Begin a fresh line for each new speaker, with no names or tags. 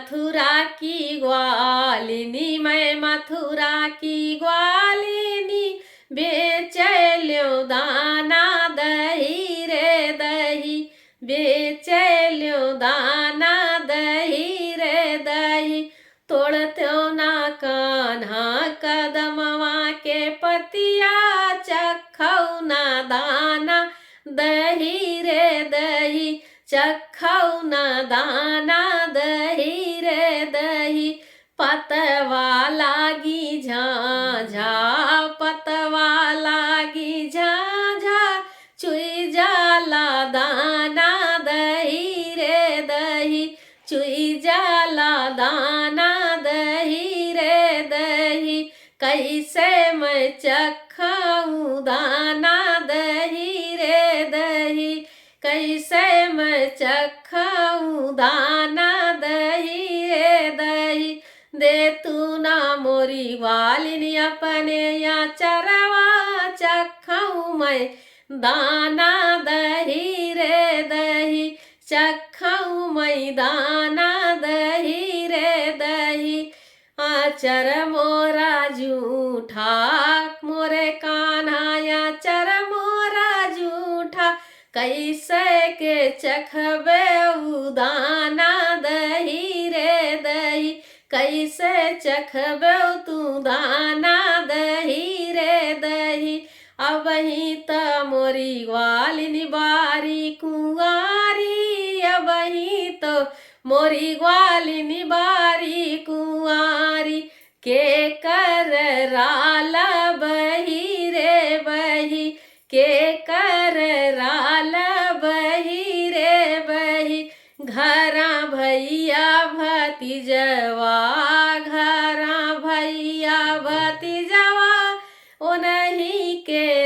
मथुरा की ग्वालिनी, मैं मथुरा की ग्वालिनी, बेचैल्यो दाना दही रे दही, बेचैल्यो दाना दही रे दही। तोड़त्यो ना कान्हा कदमवा के पतिया, चखौ ना दाना दही रे दही, चखौ ना दाना दही रे दही। पतवा लागी झाझा, पतवा लागी झाझा, चुई जाला दाना दही रे दही, चुई जाला दाना दही रे दही। कैसे मैं चखऊँ दाना दही रे दही, कैसे मैं चखऊँ दाना दही रे दही। दे तू ना मोरी ग्वालिनी अपने या चरवा, चखऊँ मैं दाना दही रे दही, चखऊँ मैं दाना दही रे दही। आचर मोरा जूठा, मोरे कान्हा आचर मोरा जूठा, कैसे के चखबे दाना दही रे दही, कैसे चखबे तू दाना दही रे दही। अब ही त मोरी ग्वालिनी बारी कुंवारी, अब ही तो मोरी ग्वालिनी बारी कुंवारी, के कर राला बही रे बही, के कर राला बही रे बही। घरा भैया भतीजवा, घरा भैया भतीजवा, ओ नहीं के